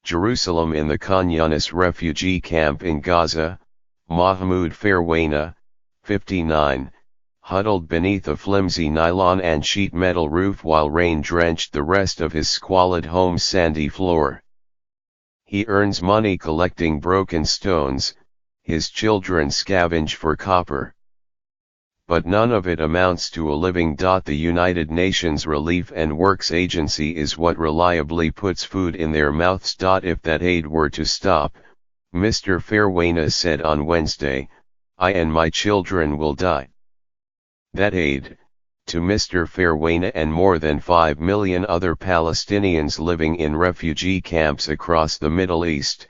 Jerusalem. In the Khan Yunis refugee camp in Gaza, Mahmoud Fairwaina, 59, huddled beneath a flimsy nylon and sheet metal roof while rain drenched the rest of his squalid home's sandy floor. He earns money collecting broken stones, his children scavenge for copper. But none of it amounts to a living. The United Nations Relief and Works Agency is what reliably puts food in their mouths. If that aid were to stop, Mr. Fairwaina said on Wednesday, I and my children will die. That aid, to Mr. Fairwaina and more than 5 million other Palestinians living in refugee camps across the Middle East,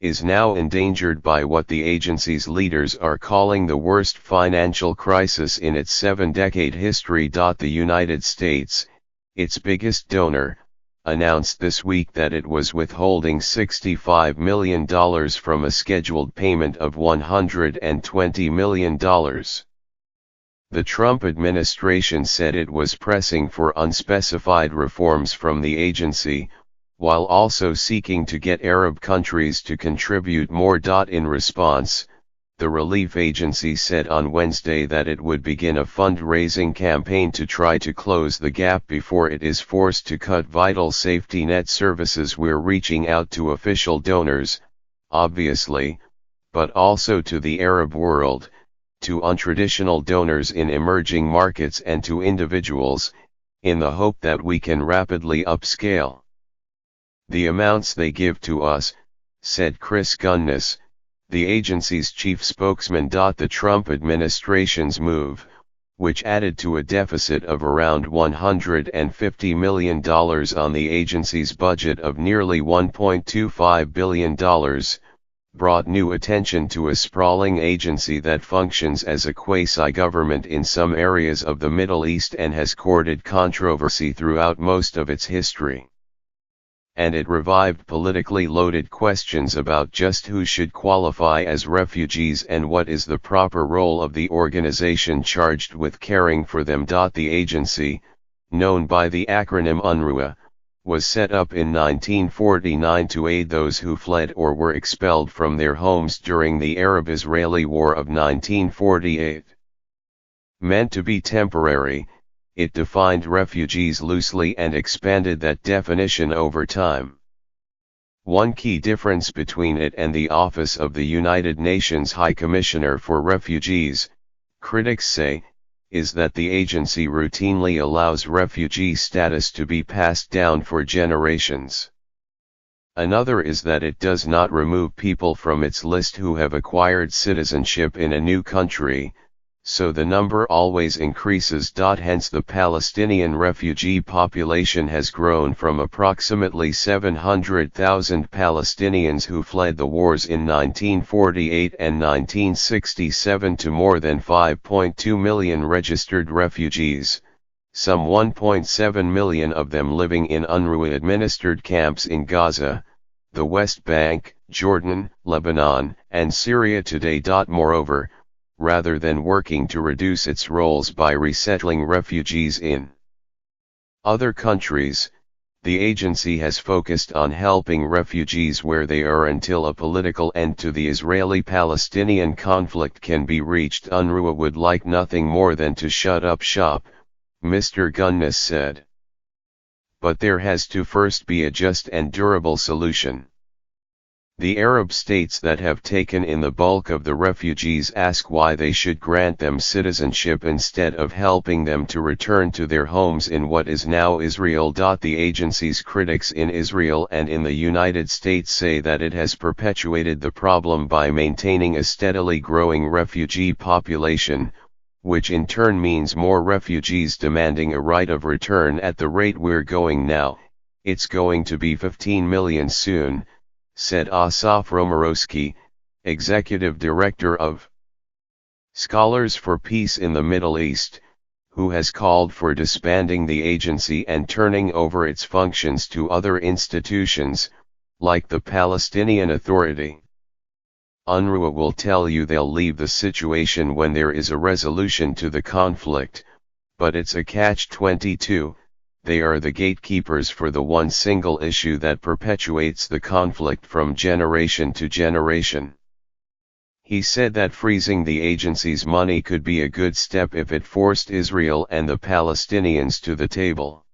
is now endangered by what the agency's leaders are calling the worst financial crisis in its 7-decade history. The United States, its biggest donor, announced this week that it was withholding $65 million from a scheduled payment of $120 million. The Trump administration said it was pressing for unspecified reforms from the agency, while also seeking to get Arab countries to contribute more. In response, the relief agency said on Wednesday that it would begin a fundraising campaign to try to close the gap before it is forced to cut vital safety net services. We're reaching out to official donors, obviously, but also to the Arab world, to untraditional donors in emerging markets and to individuals, in the hope that we can rapidly upscale the amounts they give to us, said Chris Gunness, the agency's chief spokesman. The Trump administration's move, which added to a deficit of around $150 million on the agency's budget of nearly $1.25 billion, brought new attention to a sprawling agency that functions as a quasi-government in some areas of the Middle East and has courted controversy throughout most of its history. And it revived politically loaded questions about just who should qualify as refugees and what is the proper role of the organization charged with caring for them. The agency, known by the acronym UNRWA, was set up in 1949 to aid those who fled or were expelled from their homes during the Arab-Israeli War of 1948. Meant to be temporary, it defined refugees loosely and expanded that definition over time. One key difference between it and the Office of the United Nations High Commissioner for Refugees, critics say, is that the agency routinely allows refugee status to be passed down for generations. Another is that it does not remove people from its list who have acquired citizenship in a new country, so the number always increases. Hence the Palestinian refugee population has grown from approximately 700,000 Palestinians who fled the wars in 1948 and 1967 to more than 5.2 million registered refugees, some 1.7 million of them living in UNRWA-administered camps in Gaza, the West Bank, Jordan, Lebanon, and Syria today. Moreover, rather than working to reduce its roles by resettling refugees in other countries, the agency has focused on helping refugees where they are until a political end to the Israeli-Palestinian conflict can be reached. UNRWA would like nothing more than to shut up shop, Mr. Gunness said. But there has to first be a just and durable solution. The Arab states that have taken in the bulk of the refugees ask why they should grant them citizenship instead of helping them to return to their homes in what is now Israel. The agency's critics in Israel and in the United States say that it has perpetuated the problem by maintaining a steadily growing refugee population, which in turn means more refugees demanding a right of return. At the rate we're going now, it's going to be 15 million soon, said Asaf Romarowski, executive director of Scholars for Peace in the Middle East, who has called for disbanding the agency and turning over its functions to other institutions, like the Palestinian Authority. UNRWA will tell you they'll leave the situation when there is a resolution to the conflict, but it's a catch-22, they are the gatekeepers for the one single issue that perpetuates the conflict from generation to generation. He said that freezing the agency's money could be a good step if it forced Israel and the Palestinians to the table.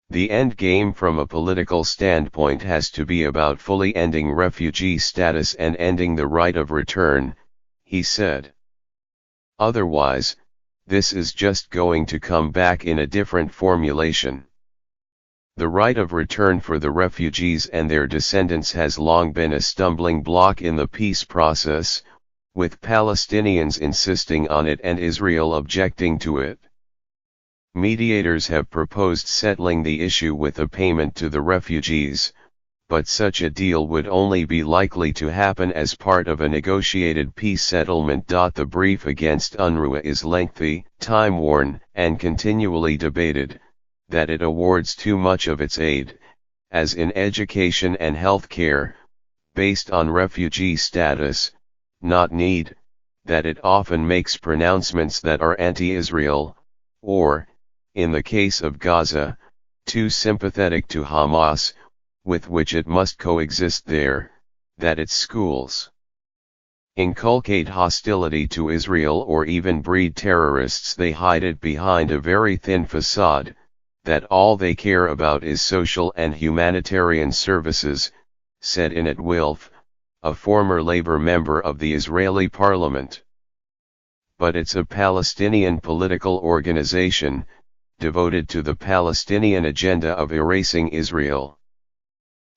The end game from a political standpoint has to be about fully ending refugee status and ending the right of return, he said. Otherwise, this is just going to come back in a different formulation. The right of return for the refugees and their descendants has long been a stumbling block in the peace process, with Palestinians insisting on it and Israel objecting to it. Mediators have proposed settling the issue with a payment to the refugees, but such a deal would only be likely to happen as part of a negotiated peace settlement. The brief against UNRWA is lengthy, time-worn, and continually debated, that it awards too much of its aid, as in education and health care, based on refugee status, not need, that it often makes pronouncements that are anti-Israel, or, in the case of Gaza, too sympathetic to Hamas, with which it must coexist there, that its schools inculcate hostility to Israel or even breed terrorists. They hide it behind a very thin facade, that all they care about is social and humanitarian services, said Inat Wilf, a former Labour member of the Israeli parliament. But it's a Palestinian political organization, devoted to the Palestinian agenda of erasing Israel.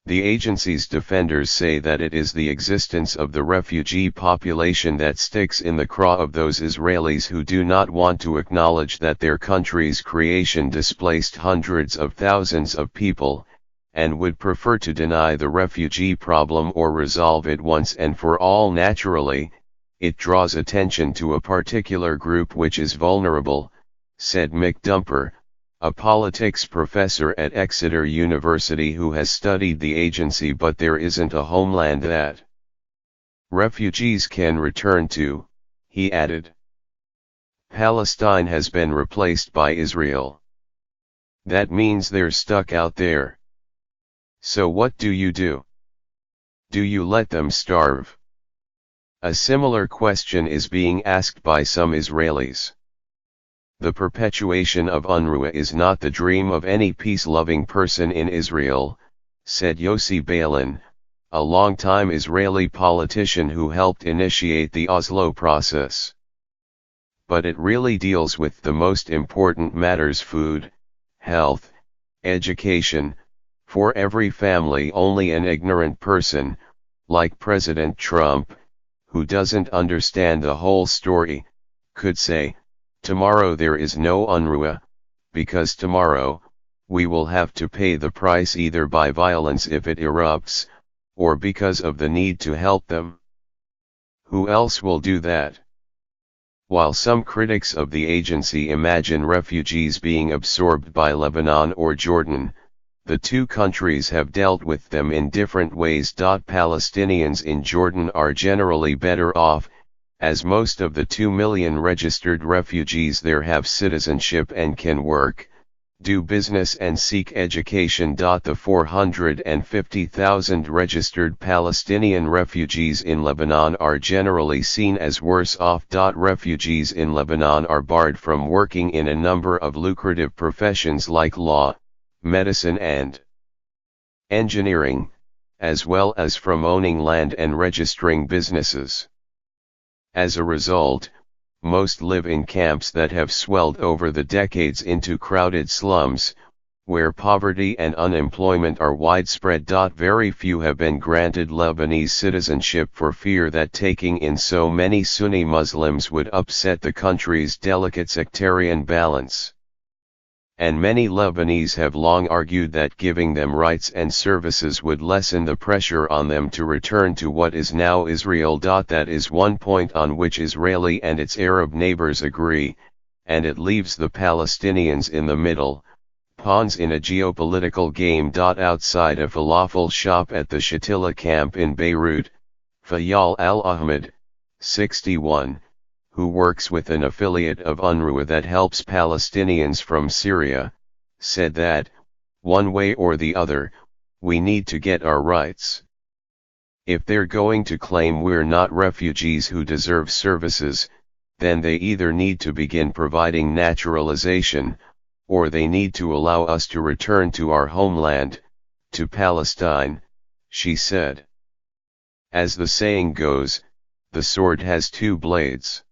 The agency's defenders say that it is the existence of the refugee population that sticks in the craw of those Israelis who do not want to acknowledge that their country's creation displaced hundreds of thousands of people, and would prefer to deny the refugee problem or resolve it once and for all. Naturally, it draws attention to a particular group which is vulnerable, said Mick Dumper, a politics professor at Exeter University who has studied the agency. But there isn't a homeland that refugees can return to, he added. Palestine has been replaced by Israel. That means they're stuck out there. So what do you do? Do you let them starve? A similar question is being asked by some Israelis. The perpetuation of UNRWA is not the dream of any peace-loving person in Israel, said Yossi Beilin, a longtime Israeli politician who helped initiate the Oslo process. But it really deals with the most important matters: food, health, education, for every family. Only an ignorant person, like President Trump, who doesn't understand the whole story, could say, tomorrow there is no UNRWA, because tomorrow, we will have to pay the price either by violence if it erupts, or because of the need to help them. Who else will do that? While some critics of the agency imagine refugees being absorbed by Lebanon or Jordan, the two countries have dealt with them in different ways. Palestinians in Jordan are generally better off, as most of the 2 million registered refugees there have citizenship and can work, do business and seek education. The 450,000 registered Palestinian refugees in Lebanon are generally seen as worse off. Refugees in Lebanon are barred from working in a number of lucrative professions like law, medicine and engineering, as well as from owning land and registering businesses. As a result, most live in camps that have swelled over the decades into crowded slums, where poverty and unemployment are widespread. Very few have been granted Lebanese citizenship for fear that taking in so many Sunni Muslims would upset the country's delicate sectarian balance. And many Lebanese have long argued that giving them rights and services would lessen the pressure on them to return to what is now Israel. That is one point on which Israeli and its Arab neighbors agree, and it leaves the Palestinians in the middle, pawns in a geopolitical game. Outside a falafel shop at the Shatila camp in Beirut, Fayyal al-Ahmed, 61, who works with an affiliate of UNRWA that helps Palestinians from Syria, said that, one way or the other, we need to get our rights. If they're going to claim we're not refugees who deserve services, then they either need to begin providing naturalization, or they need to allow us to return to our homeland, to Palestine, she said. As the saying goes, the sword has two blades.